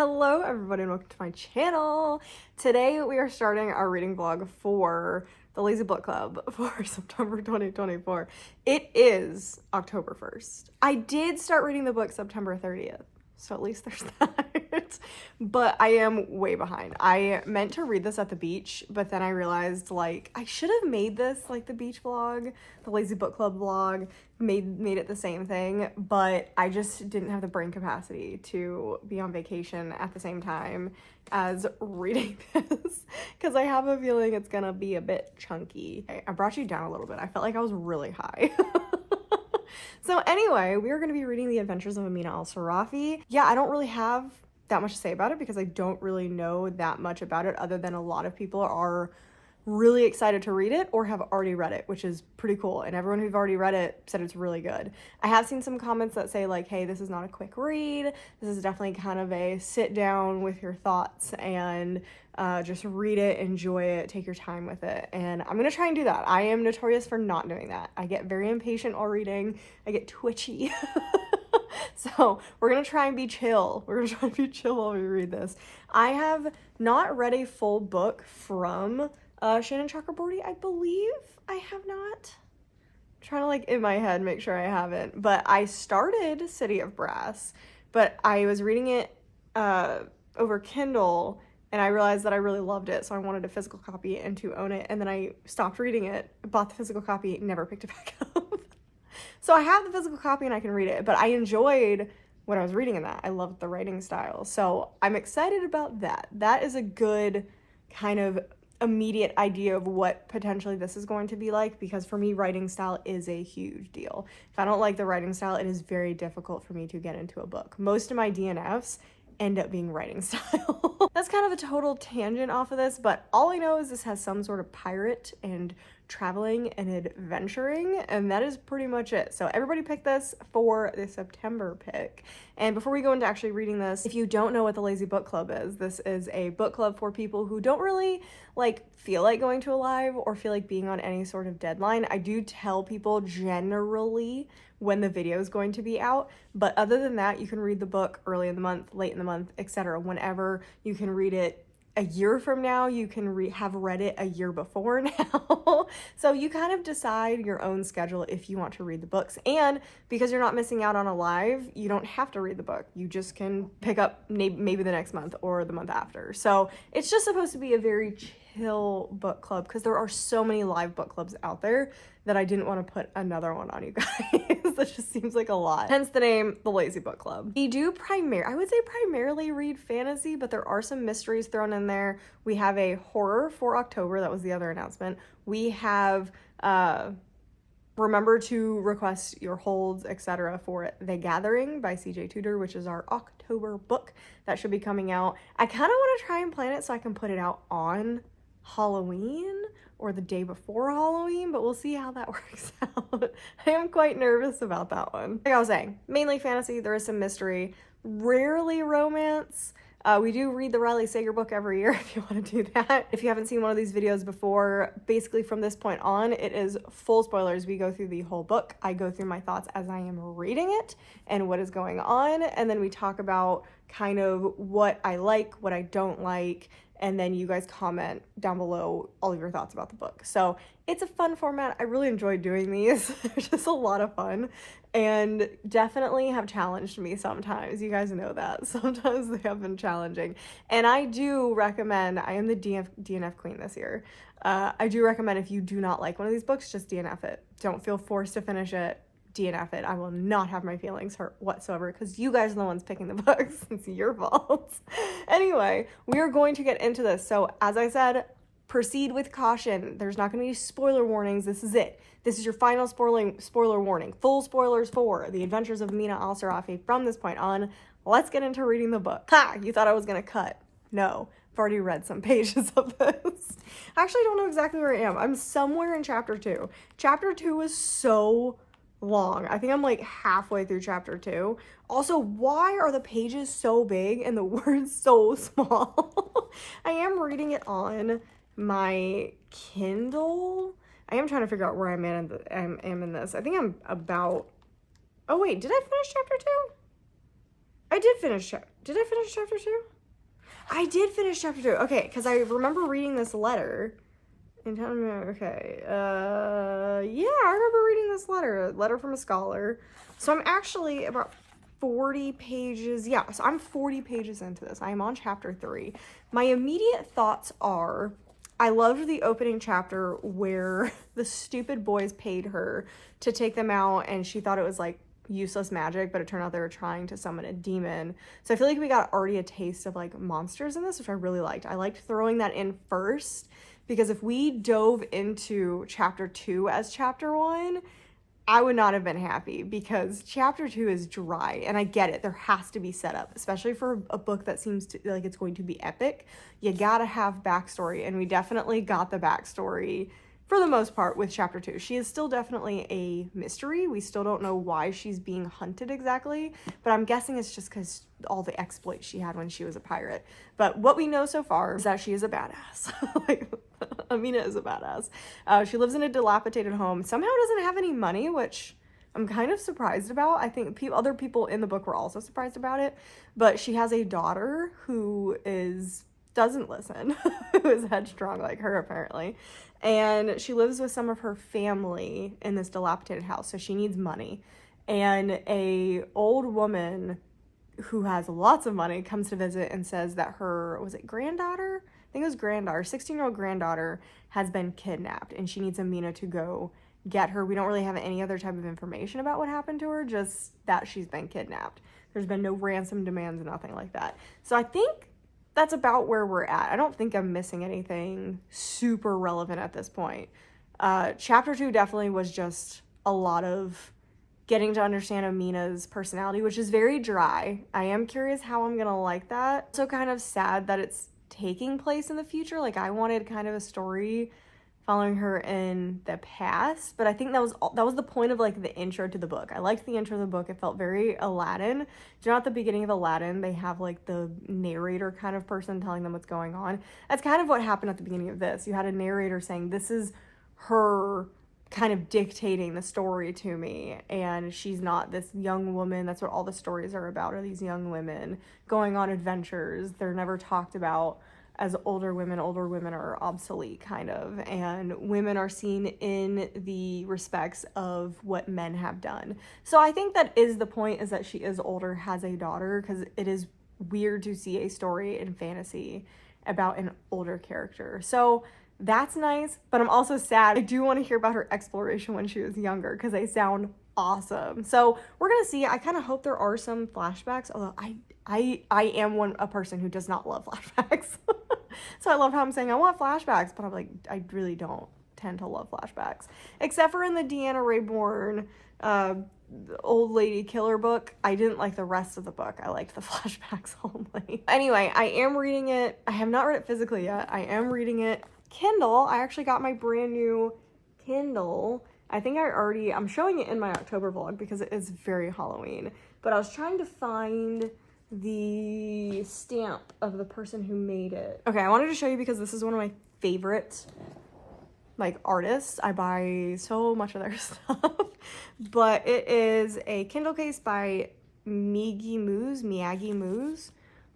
Hello everybody and welcome to my channel. Today we are starting our reading vlog for the Lazy Book Club for September 2024. It is October 1st. I did start reading the book September 30th, so at least there's that. But I am way behind. I meant to read this at the beach, but then I realized like I should have made this like the beach vlog, the Lazy Book Club vlog, made it the same thing, but I just didn't have the brain capacity to be on vacation at the same time as reading this because I have a feeling it's gonna be a bit chunky. I brought you down a little bit. I felt like I was really high. So anyway, we are going to be reading The Adventures of Amina al-Sirafi. Yeah, I don't really have that much to say about it because I don't really know that much about it other than a lot of people are really excited to read it or have already read it, which is pretty cool. And everyone who've already read it said it's really good. I have seen some comments that say like, hey, this is not a quick read. This is definitely kind of a sit down with your thoughts and just read it, enjoy it, take your time with it. And I'm gonna try and do that. I am notorious for not doing that. I get very impatient while reading. I get twitchy. So we're gonna try and be chill. We're gonna try and be chill while we read this. I have not read a full book from Shannon Chakraborty. I believe I have not. I'm trying to like in my head make sure I haven't. But I started City of Brass, but I was reading it over Kindle and I realized that I really loved it, so I wanted a physical copy and to own it. And then I stopped reading it, bought the physical copy, never picked it back up. So I have the physical copy and I can read it, but I enjoyed what I was reading in that. I loved the writing style. So I'm excited about that. That is a good kind of immediate idea of what potentially this is going to be like, because for me, writing style is a huge deal. If I don't like the writing style, it is very difficult for me to get into a book. Most of my DNFs end up being writing style. That's kind of a total tangent off of this, but all I know is this has some sort of pirate and traveling and adventuring, and that is pretty much it. So everybody picked this for the September pick. And before we go into actually reading this, if you don't know what the Lazy Book Club is, this is a book club for people who don't really like feel like going to a live or feel like being on any sort of deadline. I do tell people generally when the video is going to be out, but other than that, you can read the book early in the month, late in the month, etc. Whenever. You can read it a year from now, you can have read it a year before now. So you kind of decide your own schedule if you want to read the books. And because you're not missing out on a live, you don't have to read the book. You just can pick up maybe the next month or the month after. So it's just supposed to be a very chill book club because there are so many live book clubs out there that I didn't want to put another one on you guys. That just seems like a lot. Hence the name, the Lazy Book Club. We do I would say primarily read fantasy, but there are some mysteries thrown in there. We have a horror for October. That was the other announcement. We have, remember to request your holds, etc. for The Gathering by CJ Tudor, which is our October book that should be coming out. I kind of want to try and plan it so I can put it out on Halloween or the day before Halloween, but we'll see how that works out. I am quite nervous about that one. Like I was saying, mainly fantasy. There is some mystery, rarely romance. We do read the Riley Sager book every year if you want to do that. If you haven't seen one of these videos before, basically from this point on, it is full spoilers. We go through the whole book. I go through my thoughts as I am reading it and what is going on, and then we talk about kind of what I like, what I don't like, and then you guys comment down below all of your thoughts about the book. So it's a fun format. I really enjoyed doing these. They're just a lot of fun and definitely have challenged me sometimes. You guys know that. Sometimes they have been challenging. And I do recommend, I am the DNF queen this year. I do recommend if you do not like one of these books, just DNF it. Don't feel forced to finish it. DNF it. I will not have my feelings hurt whatsoever because you guys are the ones picking the books. It's your fault. Anyway, we are going to get into this. So as I said, proceed with caution. There's not going to be spoiler warnings. This is it. This is your final spoiler warning. Full spoilers for The Adventures of Amina al-Sirafi from this point on. Let's get into reading the book. Ha! You thought I was going to cut. No. I've already read some pages of this. I actually don't know exactly where I am. I'm somewhere in chapter 2. Chapter 2 is so long. I think I'm like halfway through chapter 2. Also, why are the pages so big and the words so small? I am reading it on my Kindle. I am trying to figure out where I'm in this. I think I'm about... Oh wait, did I finish chapter 2? I did finish, did I finish chapter 2? I did finish chapter 2. Okay, because I remember reading this letter and telling me, okay, yeah, I remember reading this letter, a letter from a scholar. So I'm actually about 40 pages, yeah, so I'm 40 pages into this. I am on chapter 3. My immediate thoughts are, I loved the opening chapter where the stupid boys paid her to take them out, and she thought it was like useless magic, but it turned out they were trying to summon a demon. So I feel like we got already a taste of like monsters in this, which I really liked. I liked throwing that in first, because if we dove into chapter 2 as chapter 1, I would not have been happy, because chapter 2 is dry, and I get it. There has to be setup, especially for a book that seems to like it's going to be epic. You gotta have backstory, and we definitely got the backstory for the most part with chapter 2. She is still definitely a mystery. We still don't know why she's being hunted exactly, but I'm guessing it's just because all the exploits she had when she was a pirate. But what we know so far is that she is a badass. Like, Amina is a badass. She lives in a dilapidated home, somehow doesn't have any money, which I'm kind of surprised about. I think other people in the book were also surprised about it, but she has a daughter who doesn't listen, who is headstrong like her apparently, and she lives with some of her family in this dilapidated house, so she needs money. And a old woman who has lots of money comes to visit and says that her, was it granddaughter? I think it was granddaughter, 16-year-old granddaughter has been kidnapped, and she needs Amina to go get her. We don't really have any other type of information about what happened to her, just that she's been kidnapped. There's been no ransom demands, nothing like that. So I think that's about where we're at. I don't think I'm missing anything super relevant at this point. Chapter 2 definitely was just a lot of getting to understand Amina's personality, which is very dry. I am curious how I'm gonna like that. So kind of sad that it's taking place in the future. Like, I wanted kind of a story following her in the past, but I think that was the point of like the intro to the book. I liked the intro of the book. It felt very Aladdin. Do you know at the beginning of Aladdin they have like the narrator kind of person telling them what's going on? That's kind of what happened at the beginning of this. You had a narrator saying this is her kind of dictating the story to me, and she's not this young woman. That's what all the stories are about, are these young women going on adventures. They're never talked about as older women are obsolete kind of, and women are seen in the respects of what men have done. So I think that is the point, is that she is older, has a daughter, because it is weird to see a story in fantasy about an older character. So that's nice, but I'm also sad. I do want to hear about her exploration when she was younger, because they sound awesome. So we're gonna see. I kind of hope there are some flashbacks, although I am a person who does not love flashbacks. So I love how I'm saying I want flashbacks, but I'm like, I really don't tend to love flashbacks, except for in the Deanna Raybourn old lady killer book. I didn't like the rest of the book. I liked the flashbacks only. Anyway, I am reading it. I have not read it physically yet. I am reading it Kindle. I actually got my brand new Kindle. I think I'm showing it in my October vlog because it is very Halloween, but I was trying to find the stamp of the person who made it. Okay, I wanted to show you because this is one of my favorite like artists. I buy so much of their stuff. But it is a Kindle case by Miyagi Moose.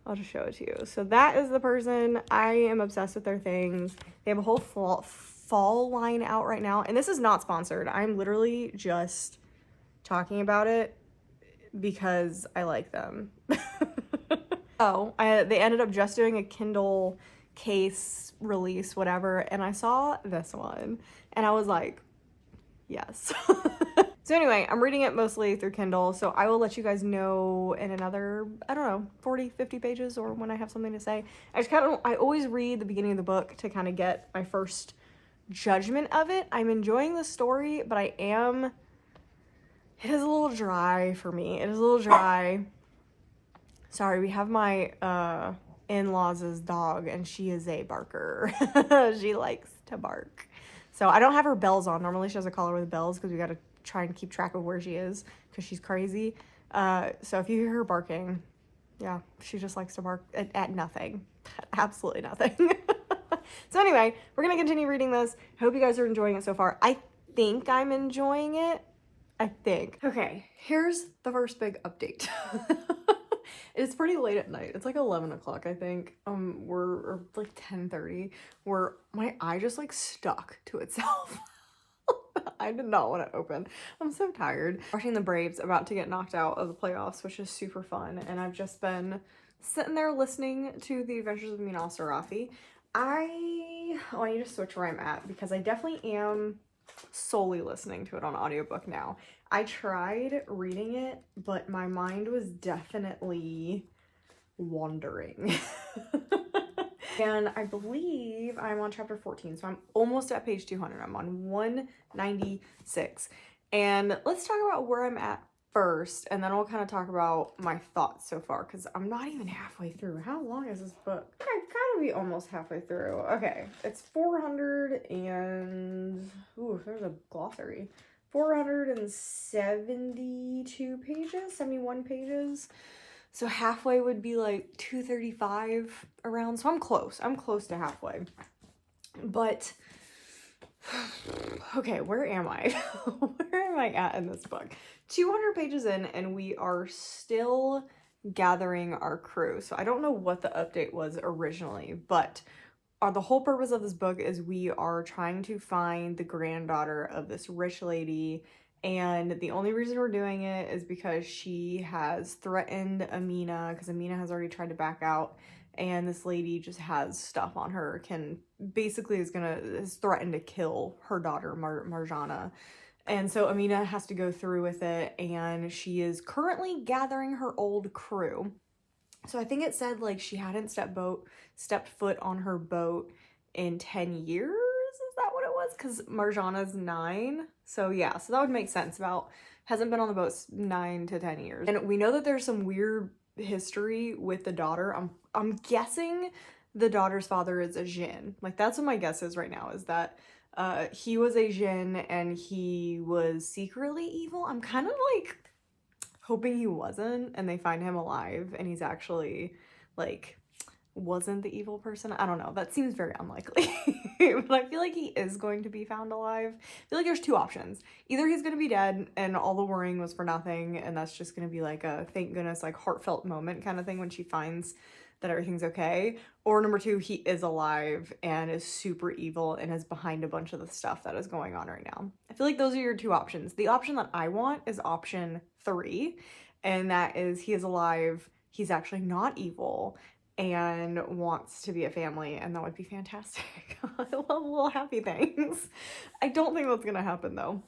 I'll just show it to you. So that is the person. I am obsessed with their things. They have a whole fall line out right now, and this is not sponsored. I'm literally just talking about it because I like them. They ended up just doing a Kindle case release, whatever, and I saw this one and I was like, yes. So anyway, I'm reading it mostly through Kindle, so I will let you guys know in another, I don't know, 40, 50 pages, or when I have something to say. I always read the beginning of the book to kind of get my first judgment of it. I'm enjoying the story, but it is a little dry for me. It is a little dry. Sorry, we have my in-laws' dog, and she is a barker. She likes to bark. So I don't have her bells on. Normally she has a collar with bells because we got to try and keep track of where she is because she's crazy. So if you hear her barking, yeah, she just likes to bark at nothing. Absolutely nothing. So anyway, we're going to continue reading this. I hope you guys are enjoying it so far. I think I'm enjoying it. I think. Okay, here's the first big update. It's pretty late at night. It's like 11 o'clock, I think. Or like 10:30, where my eye just like stuck to itself. I did not want to open. I'm so tired. Watching the Braves about to get knocked out of the playoffs, which is super fun. And I've just been sitting there listening to The Adventures of Amina al-Sirafi. I need to switch where I'm at because I definitely am solely listening to it on audiobook now. I tried reading it, but my mind was definitely wandering. And I believe I'm on chapter 14, so I'm almost at page 200. I'm on 196. And let's talk about where I'm at first, and then we'll kind of talk about my thoughts so far, because I'm not even halfway through. How long is this book? I gotta be almost halfway through. Okay, it's 400 and... Ooh, there's a glossary. 472 pages, 71 pages. So halfway would be like 235 around. So I'm close to halfway. But, okay, where am I? Where am I at in this book? 200 pages in, and we are still gathering our crew. So I don't know what the update was originally, but the whole purpose of this book is we are trying to find the granddaughter of this rich lady. And the only reason we're doing it is because she has threatened Amina, because Amina has already tried to back out, and this lady just has stuff on her, is threatened to kill her daughter, Marjana. And so Amina has to go through with it, and she is currently gathering her old crew. So I think it said like she hadn't stepped foot on her boat in 10 years. Is that what it was? Because Marjana's 9. So yeah, so that would make sense. Hasn't been on the boat 9 to 10 years. And we know that there's some weird history with the daughter. I'm guessing the daughter's father is a jinn. Like, that's what my guess is right now, is that he was a jinn and he was secretly evil. I'm kind of like hoping he wasn't, and they find him alive and he's actually like wasn't the evil person. I don't know. That seems very unlikely. But I feel like he is going to be found alive. I feel like there's two options. Either he's going to be dead and all the worrying was for nothing, and that's just going to be like a thank goodness, like heartfelt moment kind of thing when she finds that everything's okay. Or number 2, he is alive and is super evil and is behind a bunch of the stuff that is going on right now. I feel like those are your two options. The option that I want is option 3, and that is he is alive, he's actually not evil, and wants to be a family, and that would be fantastic. I love little happy things. I don't think that's gonna happen though.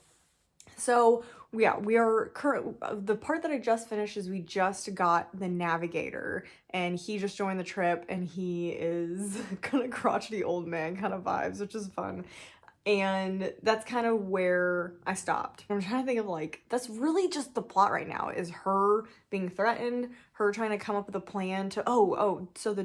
So yeah, the part that I just finished is we just got the navigator, and he just joined the trip, and he is kind of crotchety old man kind of vibes, which is fun. And that's kind of where I stopped. I'm trying to think of like, that's really just the plot right now, is her being threatened, her trying to come up with a plan to, so the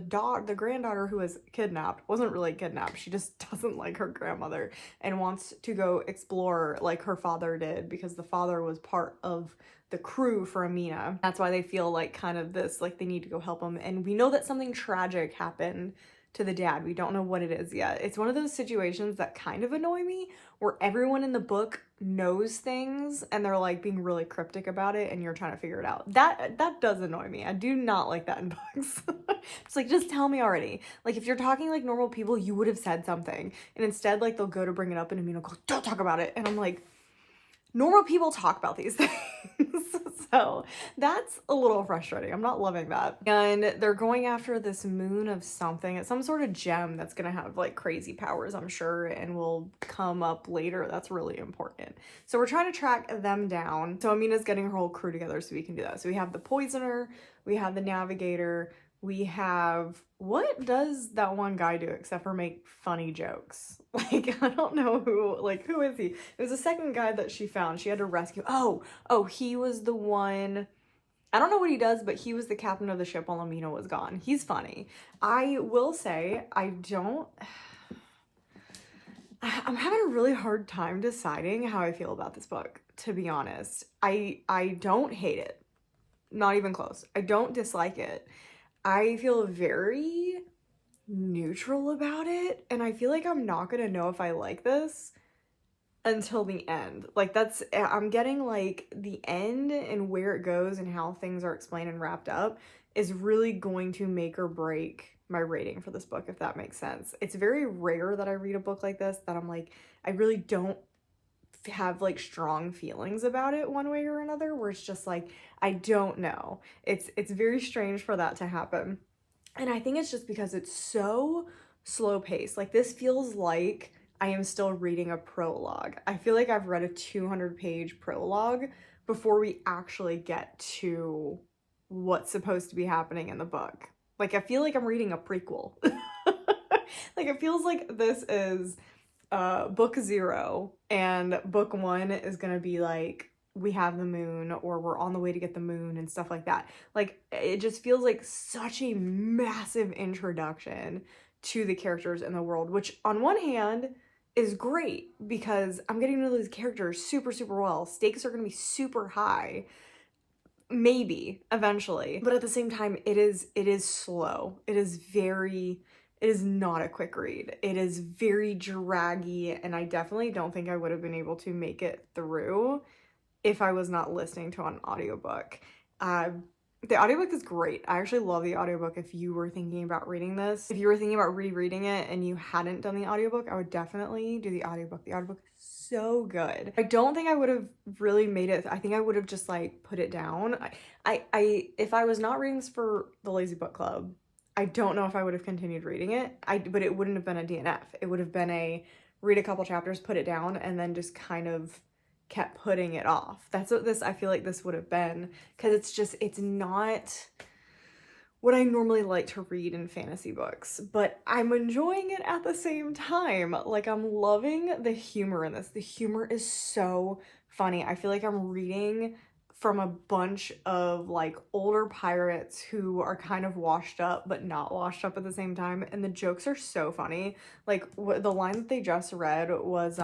granddaughter who was kidnapped wasn't really kidnapped. She just doesn't like her grandmother and wants to go explore like her father did, because the father was part of the crew for Amina. That's why they feel like kind of this, like they need to go help him. And we know that something tragic happened to the dad. We don't know what it is yet. It's one of those situations that kind of annoy me, where everyone in the book knows things and they're like being really cryptic about it and you're trying to figure it out. That does annoy me. I do not like that in books. It's like, just tell me already. Like, if you're talking like normal people, you would have said something, and instead like they'll go to bring it up and Amina will go, don't talk about it, and I'm like, normal people talk about these things. So that's a little frustrating. I'm not loving that. And they're going after this moon of something. It's some sort of gem that's gonna have like crazy powers, I'm sure, and will come up later. That's really important. So we're trying to track them down. So Amina's getting her whole crew together so we can do that. So we have the poisoner, we have the navigator, we have, what does that one guy do except for make funny jokes? Like, I don't know who is he? It was the second guy that she found. She had to rescue. Oh, he was the one, I don't know what he does, but he was the captain of the ship while Amina was gone. He's funny. I will say, I'm having a really hard time deciding how I feel about this book, to be honest. I don't hate it. Not even close. I don't dislike it. I feel very neutral about it, and I feel like I'm not gonna know if I like this until the end. Like, I'm getting like the end and where it goes and how things are explained and wrapped up is really going to make or break my rating for this book, if that makes sense. It's very rare that I read a book like this that I'm like, I really don't have like strong feelings about it one way or another, where it's just like, I don't know. It's very strange for that to happen. And I think it's just because it's so slow paced. Like, this feels like I am still reading a prologue. I feel like I've read a 200-page prologue before we actually get to what's supposed to be happening in the book. Like, I feel like I'm reading a prequel. Like, it feels like this is book 0, and book 1 is gonna be like, we have the moon, or we're on the way to get the moon and stuff like that. Like, it just feels like such a massive introduction to the characters in the world, which on one hand is great because I'm getting to know these characters super, super well. Stakes are gonna be super high, maybe eventually, but at the same time, it is slow. It is not a quick read. It is very draggy, and I definitely don't think I would have been able to make it through if I was not listening to an audiobook. The audiobook is great. I actually love the audiobook. If you were thinking about reading this, if you were thinking about rereading it and you hadn't done the audiobook, I would definitely do the audiobook. The audiobook is so good. I don't think I would have really made it. I think I would have just like put it down. If I was not reading this for the Lazy Book Club, I don't know if I would have continued reading it. But it wouldn't have been a DNF. It would have been a read a couple chapters, put it down, and then just kind of kept putting it off. That's what I feel like this would have been, because it's not what I normally like to read in fantasy books, but I'm enjoying it at the same time. Like, I'm loving the humor in this. The humor is so funny. I feel like I'm reading from a bunch of like older pirates who are kind of washed up but not washed up at the same time, and the jokes are so funny. Like, the line that they just read was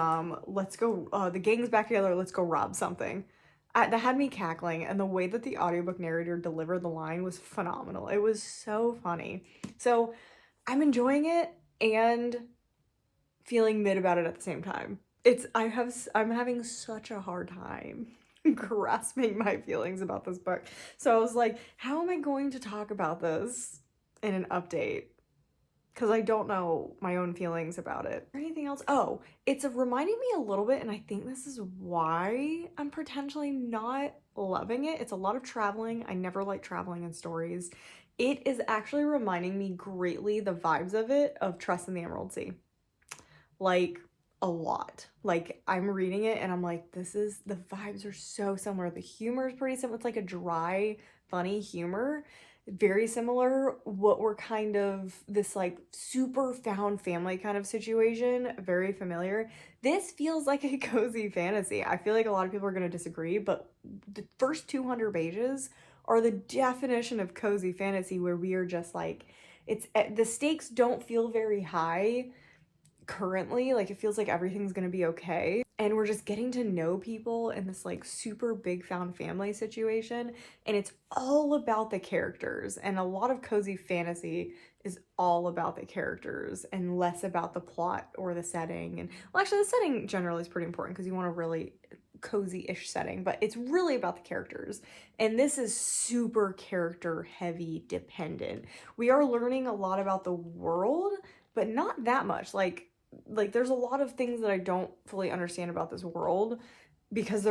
let's go, the gang's back together, let's go rob something. That had me cackling, and the way that the audiobook narrator delivered the line was phenomenal. It was so funny. So I'm enjoying it and feeling mid about it at the same time. I'm having such a hard time grasping my feelings about this book. So I was like, how am I going to talk about this in an update? Because I don't know my own feelings about it. Or anything else? Oh, it's reminding me a little bit, and I think this is why I'm potentially not loving it. It's a lot of traveling. I never like traveling in stories. It is actually reminding me greatly the vibes of it, of Trust in the Emerald Sea. Like, a lot. Like, I'm reading it and I'm like, the vibes are so similar. The humor is pretty similar. It's like a dry, funny humor. Very similar. What we're kind of this like super found family kind of situation. Very familiar. This feels like a cozy fantasy. I feel like a lot of people are going to disagree, but the first 200 pages are the definition of cozy fantasy, where we are just like, the stakes don't feel very high currently. Like, it feels like everything's gonna be okay, and we're just getting to know people in this like super big found family situation, and it's all about the characters. And a lot of cozy fantasy is all about the characters and less about the plot or the setting. And well, actually, the setting generally is pretty important because you want a really cozy-ish setting, but it's really about the characters, and this is super character heavy dependent. We are learning a lot about the world, but not that much. Like there's a lot of things that I don't fully understand about this world because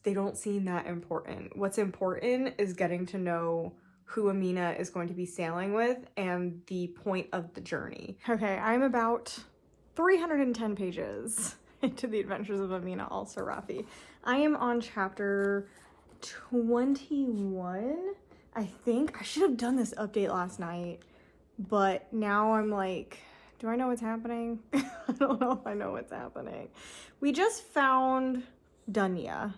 they don't seem that important. What's important is getting to know who Amina is going to be sailing with and the point of the journey. Okay, I'm about 310 pages into the adventures of Amina al-Sirafi. I am on chapter 21, I think. I should have done this update last night, but now I'm like, do I know what's happening? I don't know if I know what's happening. We just found Dunya,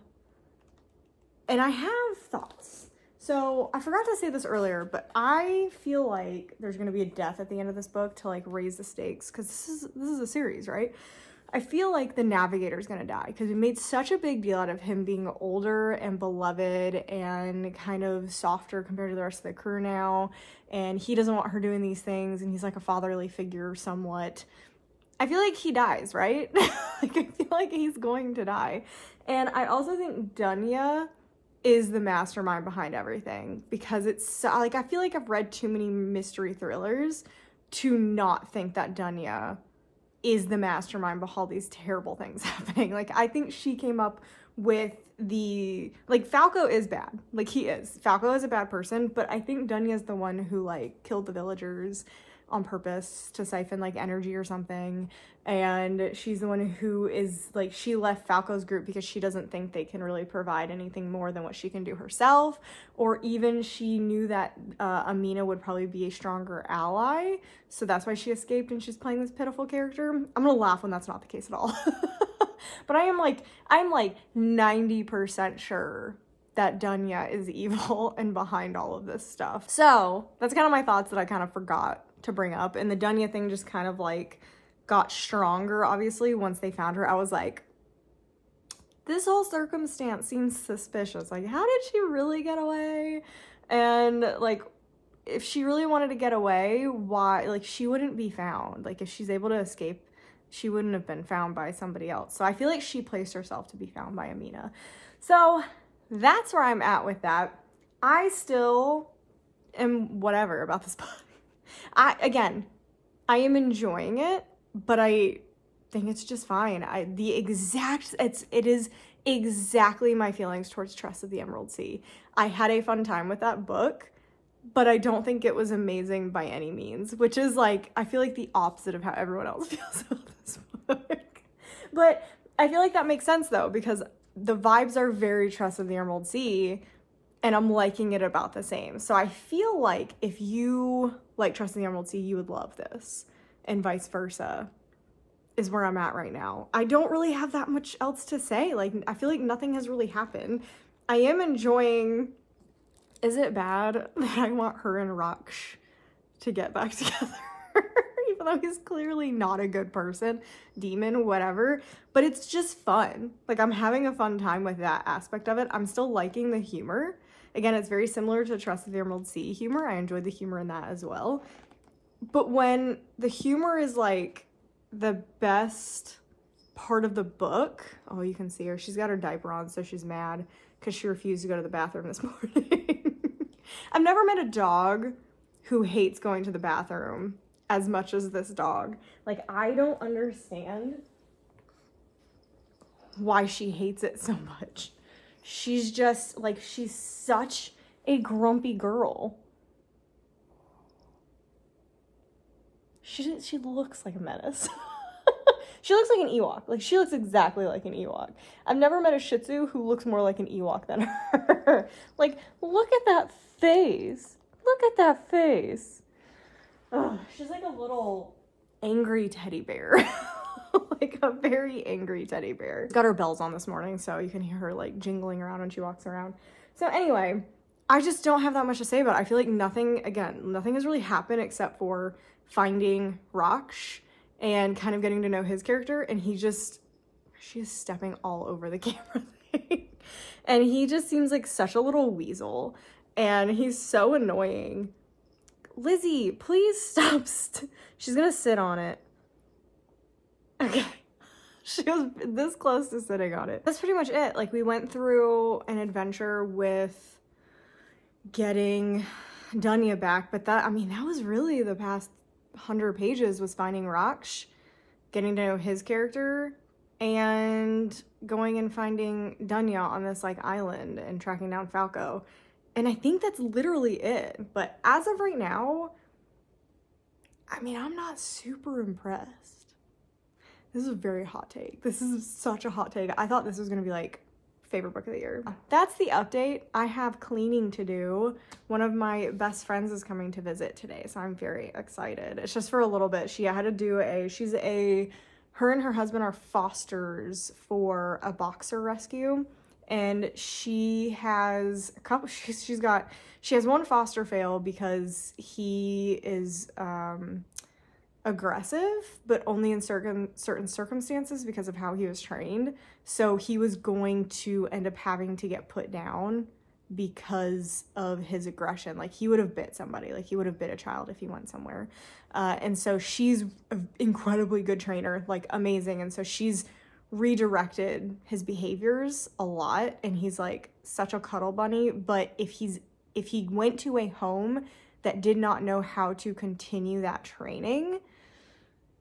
and I have thoughts. So I forgot to say this earlier, but I feel like there's going to be a death at the end of this book to like raise the stakes, because this is a series, right? I feel like the navigator's gonna die because we made such a big deal out of him being older and beloved and kind of softer compared to the rest of the crew now, and he doesn't want her doing these things, and he's like a fatherly figure somewhat. I feel like he dies, right? Like, I feel like he's going to die. And I also think Dunya is the mastermind behind everything, because it's so, like, I feel like I've read too many mystery thrillers to not think that Dunya is the mastermind behind all these terrible things happening. Like, I think she came up with the, like, Falco is bad. Like, he is. Falco is a bad person, but I think Dunya's the one who, like, killed the villagers on purpose to siphon, like, energy or something. And she's the one who is, like, she left Falco's group because she doesn't think they can really provide anything more than what she can do herself. Or even she knew that Amina would probably be a stronger ally, so that's why she escaped and she's playing this pitiful character. I'm gonna laugh when that's not the case at all. But I'm like 90% sure that Dunya is evil and behind all of this stuff. So that's kind of my thoughts that I kind of forgot to bring up. And the Dunya thing just kind of like got stronger, obviously, once they found her. I was like, this whole circumstance seems suspicious. Like, how did she really get away? And like, if she really wanted to get away, why? Like, she wouldn't be found. Like, if she's able to escape, she wouldn't have been found by somebody else. So I feel like she placed herself to be found by Amina. So that's where I'm at with that. I still am whatever about this book. I am enjoying it, but I think it's just fine. It is exactly my feelings towards Trust of the Emerald Sea. I had a fun time with that book, but I don't think it was amazing by any means, which is like, I feel like the opposite of how everyone else feels about this book. But I feel like that makes sense though, because the vibes are very Trust of the Emerald Sea, and I'm liking it about the same. So I feel like if you like Trust of the Emerald Sea, you would love this, and vice versa is where I'm at right now. I don't really have that much else to say. Like, I feel like nothing has really happened. I am enjoying... Is it bad that I want her and Raksh to get back together? Even though he's clearly not a good person, demon, whatever. But it's just fun. Like, I'm having a fun time with that aspect of it. I'm still liking the humor. Again, it's very similar to Trust of the Emerald Sea humor. I enjoyed the humor in that as well. But when the humor is, like, the best part of the book... Oh, you can see her. She's got her diaper on, so she's mad because she refused to go to the bathroom this morning. I've never met a dog who hates going to the bathroom as much as this dog. Like, I don't understand why she hates it so much. She's just, like, she's such a grumpy girl. She looks like a menace. She looks like an Ewok. Like, she looks exactly like an Ewok. I've never met a Shih Tzu who looks more like an Ewok than her. Like, look at that face. Look at that face. Ugh, she's like a little angry teddy bear. Like a very angry teddy bear. She's got her bells on this morning, so you can hear her like jingling around when she walks around. So anyway, I just don't have that much to say about it. I feel like nothing has really happened except for finding Raksh and kind of getting to know his character, and she's stepping all over the camera thing. And he just seems like such a little weasel, and he's so annoying. Lizzie, please stop. She's gonna sit on it. Okay. She was this close to sitting on it. That's pretty much it. Like, we went through an adventure with getting Dunya back, but that was really the past 100 pages, was finding Raksh, getting to know his character, and going and finding Dunya on this like island and tracking down Falco. And I think that's literally it. But as of right now, I'm not super impressed. This is a very hot take. This is such a hot take. I thought this was gonna be like favorite book of the year. That's the update. I have cleaning to do. One of my best friends is coming to visit today, so I'm very excited. It's just for a little bit. She had to do her and her husband are fosters for a boxer rescue, and she has a couple, she has one foster fail because he is aggressive, but only in certain circumstances because of how he was trained. So he was going to end up having to get put down because of his aggression. Like, he would have bit somebody, like he would have bit a child if he went somewhere. And so she's an incredibly good trainer, like amazing. And so she's redirected his behaviors a lot, and he's like such a cuddle bunny. But if he went to a home that did not know how to continue that training,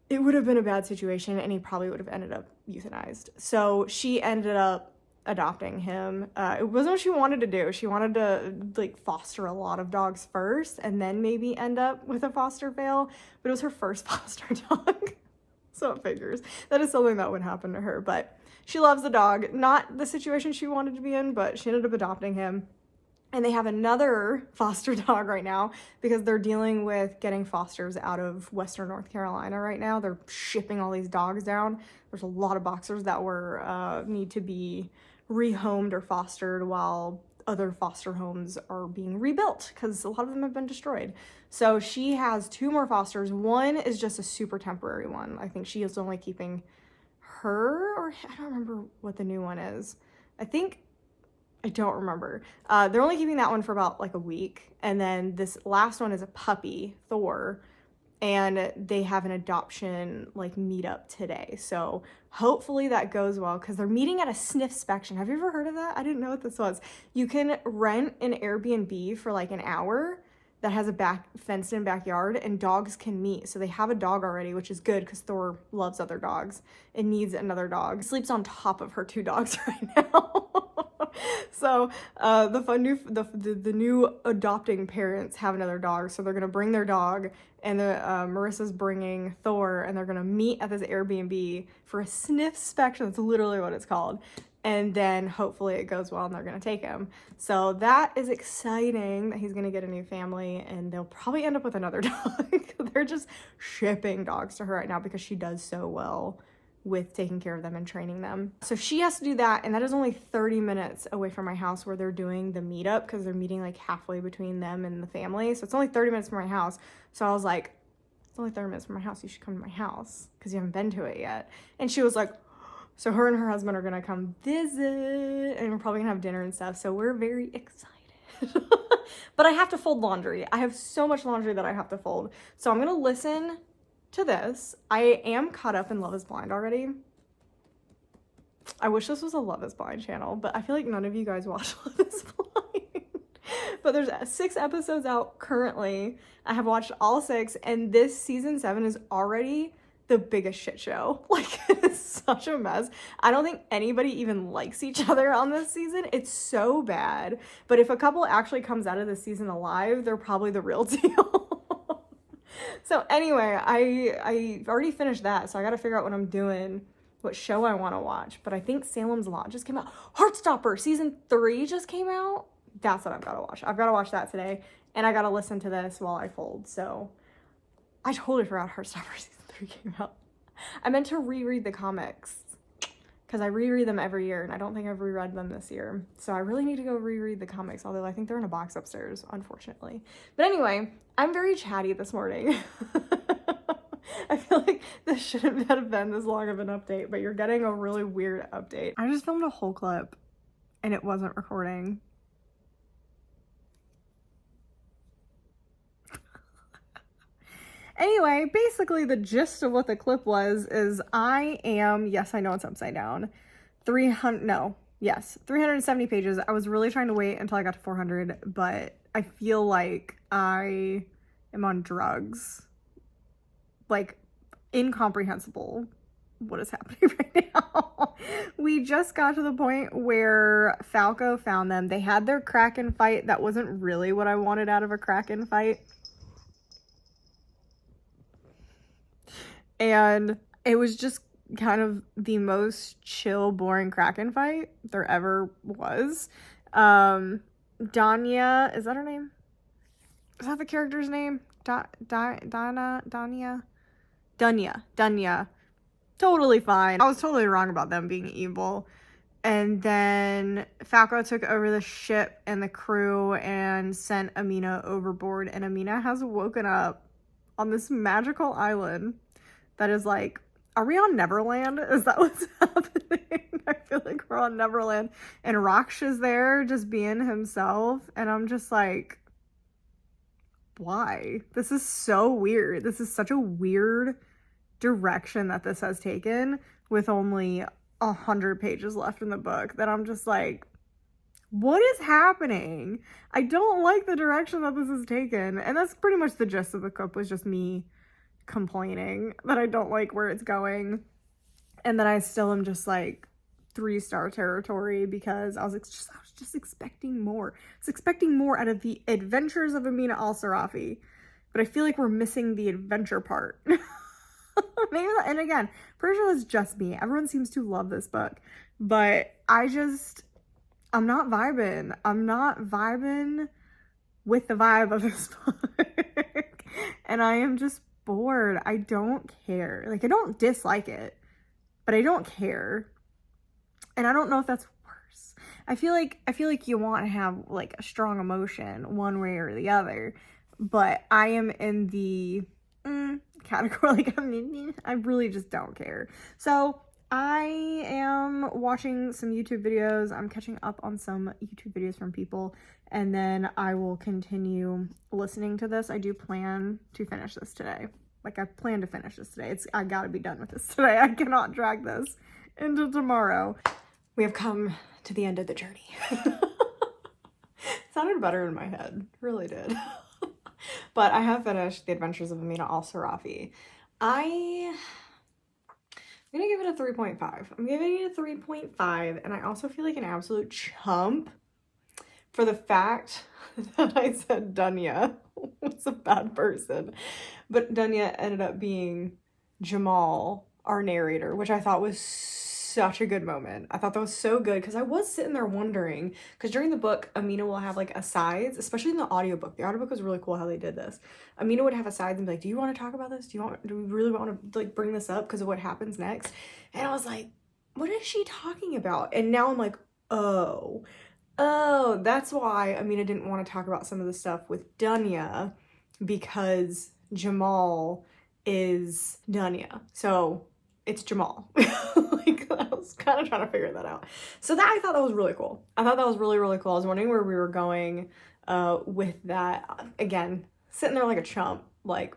it would have been a bad situation, and he probably would have ended up euthanized. So she ended up adopting him. It wasn't what she wanted to do. She wanted to like foster a lot of dogs first and then maybe end up with a foster fail, but it was her first foster dog. So it figures that is something that would happen to her. But she loves the dog. Not the situation she wanted to be in, but she ended up adopting him. And they have another foster dog right now because they're dealing with getting fosters out of Western North Carolina right now. They're shipping all these dogs down. There's a lot of boxers that were need to be rehomed or fostered while other foster homes are being rebuilt because a lot of them have been destroyed. So she has 2 more fosters. One is just a super temporary one. I think she is only keeping her, or I don't remember what the new one is. I don't remember. They're only keeping that one for about like a week. And then this last one is a puppy, Thor. And they have an adoption like meetup today. So hopefully that goes well because they're meeting at a sniff inspection. Have you ever heard of that? I didn't know what this was. You can rent an Airbnb for like an hour that has a fenced in backyard, and dogs can meet. So they have a dog already, which is good because Thor loves other dogs and needs another dog. Sleeps on top of her 2 dogs right now. So the new adopting parents have another dog, so they're gonna bring their dog, and Marissa's bringing Thor, and they're gonna meet at this Airbnb for a sniff inspection. That's literally what it's called. And then hopefully it goes well and they're gonna take him. So that is exciting that he's gonna get a new family, and they'll probably end up with another dog. They're just shipping dogs to her right now because she does so well with taking care of them and training them. So she has to do that, and that is only 30 minutes away from my house where they're doing the meetup because they're meeting like halfway between them and the family. So it's only 30 minutes from my house. So I was like, it's only 30 minutes from my house. You should come to my house because you haven't been to it yet. And she was like, so her and her husband are gonna come visit, and we're probably gonna have dinner and stuff. So we're very excited. But I have to fold laundry. I have so much laundry that I have to fold. So I'm gonna listen to this. I am caught up in Love is Blind already. I wish this was a Love is Blind channel, but I feel like none of you guys watch Love is Blind. But there's 6 episodes out currently. I have watched all 6, and this season 7 is already the biggest shit show. Like, it's such a mess. I don't think anybody even likes each other on this season. It's so bad. But if a couple actually comes out of this season alive, they're probably the real deal. So anyway, I already finished that, so I gotta figure out what I'm doing, what show I want to watch. But I think Salem's Lot just came out. Heartstopper season 3 just came out. That's what I've got to watch. I've got to watch that today, and I got to listen to this while I fold. So I totally forgot Heartstopper season 3 came out. I meant to reread the comics because I reread them every year, and I don't think I've reread them this year. So I really need to go reread the comics, although I think they're in a box upstairs, unfortunately. But anyway, I'm very chatty this morning. I feel like this shouldn't have been this long of an update, but you're getting a really weird update. I just filmed a whole clip, and it wasn't recording. Anyway, basically the gist of what the clip was is I am, yes, I know it's upside down, 370 pages. I was really trying to wait until I got to 400, but I feel like I am on drugs. Like, incomprehensible what is happening right now. We just got to the point where Falco found them. They had their Kraken fight. That wasn't really what I wanted out of a Kraken fight. And it was just kind of the most chill, boring Kraken fight there ever was. Danya, is that her name? Is that the character's name? Dunya. Totally fine. I was totally wrong about them being evil. And then Falco took over the ship and the crew and sent Amina overboard. And Amina has woken up on this magical island that is like, are we on Neverland? Is that what's happening? I feel like we're on Neverland. And Raksh is there just being himself. And I'm just like, why? This is so weird. This is such a weird direction that this has taken with only 100 pages left in the book that I'm just like, what is happening? I don't like the direction that this is taken. And that's pretty much the gist of the book, was just me complaining that I don't like where it's going. And that I still am just like 3-star territory, because I was just expecting more. I was expecting more out of the adventures of Amina al-Sirafi. But I feel like we're missing the adventure part. Maybe, and again, pretty sure that's just me. Everyone seems to love this book. But I'm not vibing. I'm not vibing with the vibe of this book. And I am just bored. I don't care. Like, I don't dislike it, but I don't care. And I don't know if that's worse. I feel like you want to have like a strong emotion one way or the other, but I am in the category, like, I really just don't care. So I am watching some YouTube videos. I'm catching up on some YouTube videos from people, and then I will continue listening to this. I do plan to finish this today. Like, I plan to finish this today. I gotta be done with this today. I cannot drag this into tomorrow. We have come to the end of the journey. Sounded better in my head. Really did. But I have finished The Adventures of Amina al-Sirafi. I'm gonna give it a 3.5. I'm giving it a 3.5, and I also feel like an absolute chump for the fact that I said Dunya was a bad person. But Dunya ended up being Jamal, our narrator, which I thought was such a good moment. I thought that was so good, because I was sitting there wondering, because during the book, Amina will have like asides, especially in the audiobook. The audiobook was really cool how they did this. Amina would have asides and be like, do you want to talk about this? Do we really want to like bring this up because of what happens next? And I was like, what is she talking about? And now I'm like, oh, that's why Amina didn't want to talk about some of the stuff with Dunya, because Jamal is Dunya. So it's Jamal. Like, I was kind of trying to figure that out. So I thought that was really cool. I thought that was really, really cool. I was wondering where we were going with that. Again, sitting there like a chump, like,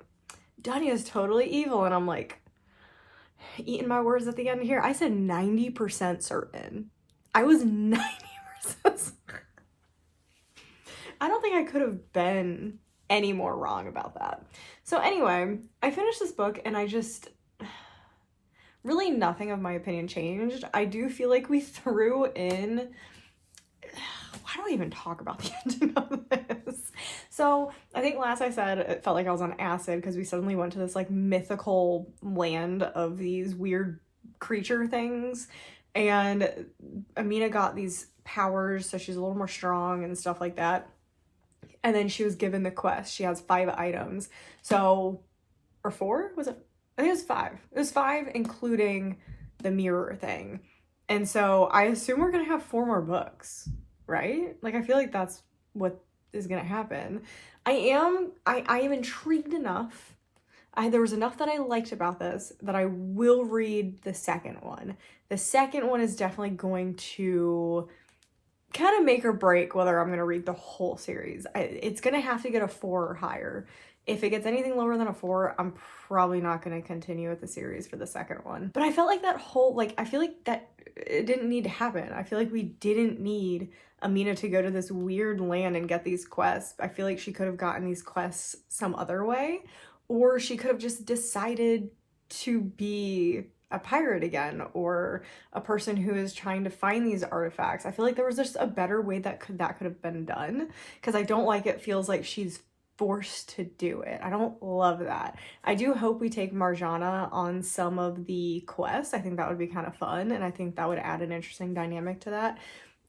Dunya is totally evil. And I'm like, eating my words at the end here. I said 90% certain. I was 90% certain. I don't think I could have been any more wrong about that. So anyway, I finished this book, and I just... really nothing of my opinion changed. I do feel like we threw in... Why do I even talk about the ending of this? So I think last I said it felt like I was on acid, because we suddenly went to this like mythical land of these weird creature things, and Amina got these powers, so she's a little more strong and stuff like that. And then she was given the quest. She has 5 items. So, or 4? Was it? I think it was 5. It was 5, including the mirror thing. And so I assume we're going to have 4 more books, right? Like, I feel like that's what is going to happen. I am intrigued enough. There was enough that I liked about this that I will read the second one. The second one is definitely going to kind of make or break whether I'm going to read the whole series. It's going to have to get a 4 or higher. If it gets anything lower than a 4, I'm probably not going to continue with the series for the second one. But I felt like that whole, like, I feel like that it didn't need to happen. I feel like we didn't need Amina to go to this weird land and get these quests. I feel like she could have gotten these quests some other way, or she could have just decided to be a pirate again, or a person who is trying to find these artifacts. I feel like there was just a better way that could have been done, because I don't like it feels like she's forced to do it. I don't love that. I do hope we take Marjana on some of the quests. I think that would be kind of fun, and I think that would add an interesting dynamic to that.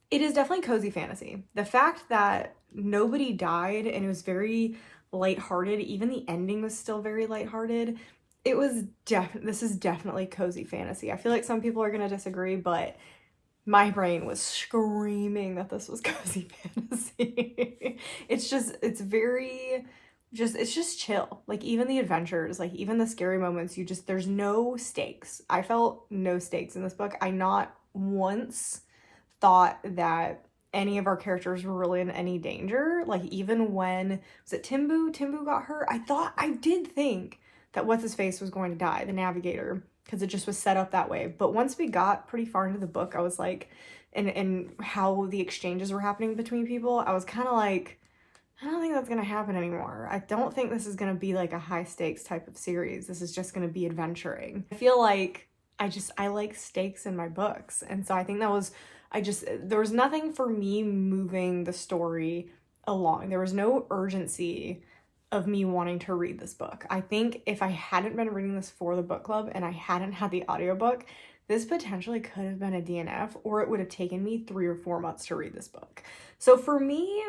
It is definitely cozy fantasy. The fact that nobody died and it was very lighthearted, even the ending was still very lighthearted. It was this is definitely cozy fantasy. I feel like some people are going to disagree, but my brain was screaming that this was cozy fantasy. It's just chill. Like, even the adventures, like even the scary moments, there's no stakes. I felt no stakes in this book. I not once thought that any of our characters were really in any danger. Like, even when, was it Timbu got hurt? I did think that what's-his-face was going to die, the navigator. because it just was set up that way. But once we got pretty far into the book, I was like, and how the exchanges were happening between people, I was kind of like, I don't think that's going to happen anymore. I don't think this is going to be like a high stakes type of series. This is just going to be adventuring. I feel like I like stakes in my books. And so I think there was nothing for me moving the story along. There was no urgency of me wanting to read this book. I think if I hadn't been reading this for the book club and I hadn't had the audiobook, this potentially could have been a DNF, or it would have taken me 3 or 4 months to read this book. So for me,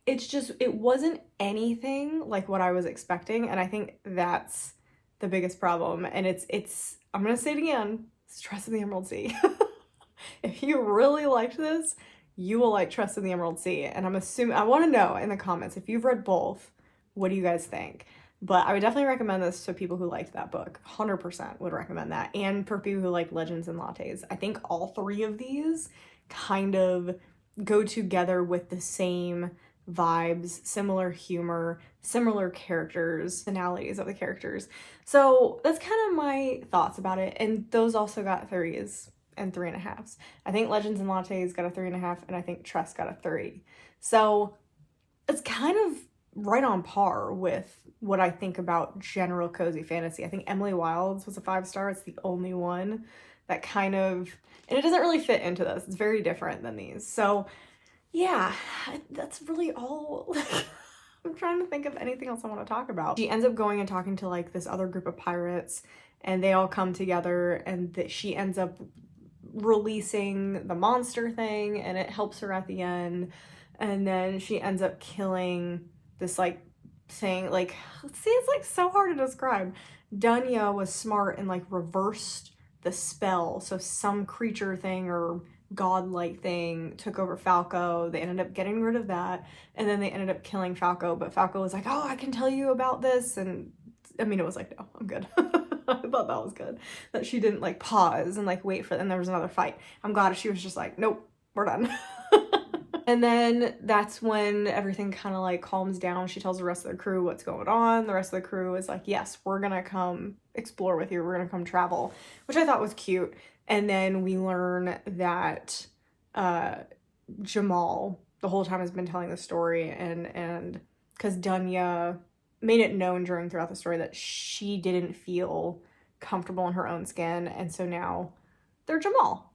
it wasn't anything like what I was expecting, and I think that's the biggest problem. And it's I'm gonna say it again, it's Trust in the Emerald Sea. If you really liked this, you will like Trust in the Emerald Sea. And I want to know in the comments, if you've read both, what do you guys think? But I would definitely recommend this to people who liked that book. 100% would recommend that. And for people who like Legends and Lattes. I think all 3 of these kind of go together with the same vibes, similar humor, similar characters, personalities of the characters. So that's kind of my thoughts about it. And those also got 3s and 3.5s. I think Legends and Lattes got a 3.5, and I think Trust got a 3. So it's kind of right on par with what I think about general cozy fantasy. I think Emily Wilde's was a 5-star. It's the only one that kind of, and it doesn't really fit into this. It's very different than these. So yeah, that's really all. I'm trying to think of anything else I want to talk about. She ends up going and talking to like this other group of pirates, and they all come together, and she ends up releasing the monster thing, and it helps her at the end. And then she ends up killing this like thing, like, see, it's like so hard to describe. Dunya was smart and like reversed the spell, so some creature thing or godlike thing took over Falco. They ended up getting rid of that, and then they ended up killing Falco. But Falco was like, oh, I can tell you about this, and Amina was like, no, I'm good. I thought that was good, that she didn't like pause and like wait for, and there was another fight. I'm glad she was just like, nope, we're done. And then that's when everything kind of like calms down. She tells the rest of the crew what's going on. The rest of the crew is like, yes, we're gonna come explore with you. We're gonna come travel, which I thought was cute. And then we learn that Jamal the whole time has been telling the story, and because Dunya made it known throughout the story that she didn't feel comfortable in her own skin, and so now they're Jamal.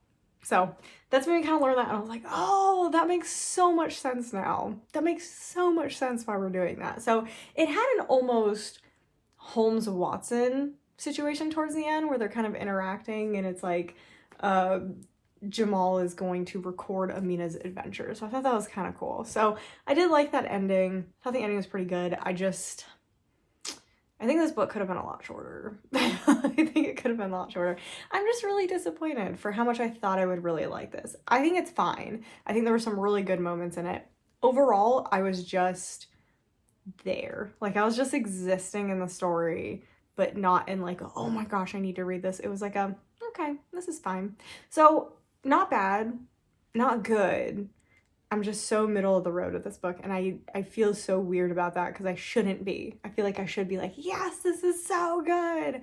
So that's when we kind of learned that, and I was like, oh, that makes so much sense now. That makes so much sense why we're doing that. So it had an almost Holmes-Watson situation towards the end where they're kind of interacting, and it's like Jamal is going to record Amina's adventures. So I thought that was kind of cool. So I did like that ending. I thought the ending was pretty good. I think this book could have been a lot shorter. I think it could have been a lot shorter. I'm just really disappointed for how much I thought I would really like this. I think it's fine. I think there were some really good moments in it. Overall, I was just there. Like, I was just existing in the story, but not in like, oh my gosh, I need to read this. It was like okay, this is fine. So not bad, not good. I'm just so middle of the road with this book, and I feel so weird about that because I shouldn't be. I feel like I should be like, yes, this is so good.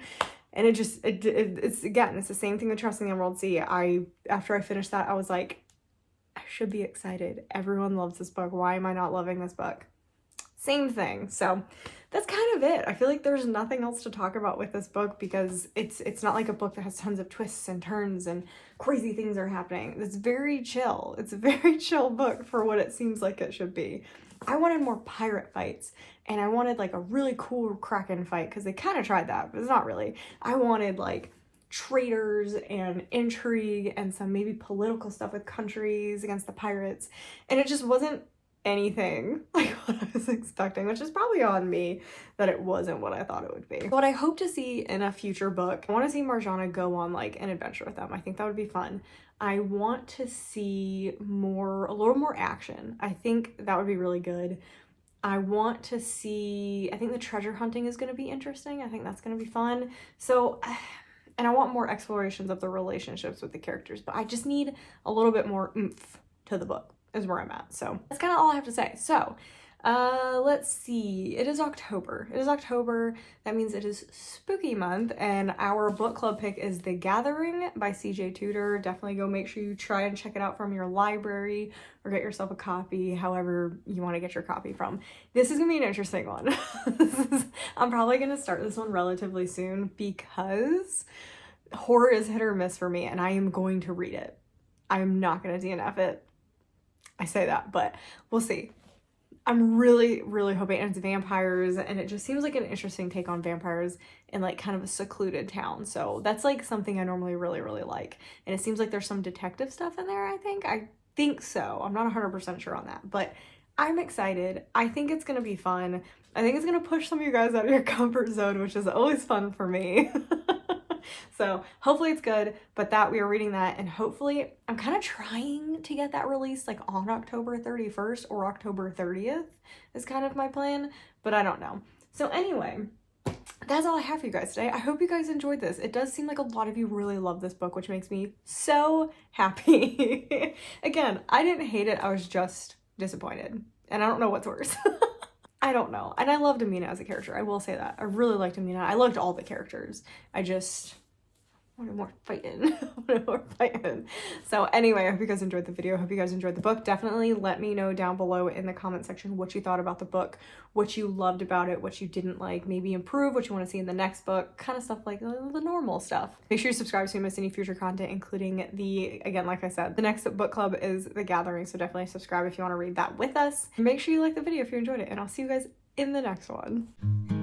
And it's again, it's the same thing with Trust in the Emerald Sea. After I finished that, I was like, I should be excited. Everyone loves this book. Why am I not loving this book? Same thing. So that's kind of it. I feel like there's nothing else to talk about with this book because it's not like a book that has tons of twists and turns and crazy things are happening. It's very chill. It's a very chill book for what it seems like it should be. I wanted more pirate fights, and I wanted like a really cool Kraken fight because they kind of tried that, but it's not really. I wanted like traitors and intrigue and some maybe political stuff with countries against the pirates, and it just wasn't anything like what I was expecting, which is probably on me that it wasn't what I thought it would be. What I hope to see in a future book, I want to see Marjana go on like an adventure with them. I think that would be fun. I want to see a little more action. I think that would be really good. I think the treasure hunting is going to be interesting. I think that's going to be fun. So, and I want more explorations of the relationships with the characters, but I just need a little bit more oomph to the book is where I'm at. So that's kind of all I have to say. So Let's see. It is October. It is October. That means it is spooky month, and our book club pick is The Gathering by CJ Tudor. Definitely go make sure you try and check it out from your library or get yourself a copy, however you want to get your copy from. This is gonna be an interesting one. I'm probably gonna start this one relatively soon because horror is hit or miss for me, and I am going to read it. I'm not gonna DNF it. I say that, but we'll see. I'm really, really hoping, and it's vampires, and it just seems like an interesting take on vampires in like kind of a secluded town. So that's like something I normally really, really like. And it seems like there's some detective stuff in there, I think so. I'm not 100% sure on that, but I'm excited. I think it's gonna be fun. I think it's gonna push some of you guys out of your comfort zone, which is always fun for me. So hopefully it's good, but that we are reading that, and hopefully I'm kind of trying to get that released like on October 31st or October 30th is kind of my plan, but I don't know. So anyway, that's all I have for you guys today. I hope you guys enjoyed this. It does seem like a lot of you really love this book, which makes me so happy. Again, I didn't hate it. I was just disappointed, and I don't know what's worse. I don't know. And I loved Amina as a character. I will say that. I really liked Amina. I liked all the characters. I just wanted more fighting. So anyway, I hope you guys enjoyed the video. I hope you guys enjoyed the book. Definitely let me know down below in the comment section what you thought about the book, what you loved about it, what you didn't like, maybe improve, what you want to see in the next book, kind of stuff like the normal stuff. Make sure you subscribe so you don't miss any future content, including again, like I said, the next book club is The Gathering, so definitely subscribe if you want to read that with us. Make sure you like the video if you enjoyed it, and I'll see you guys in the next one.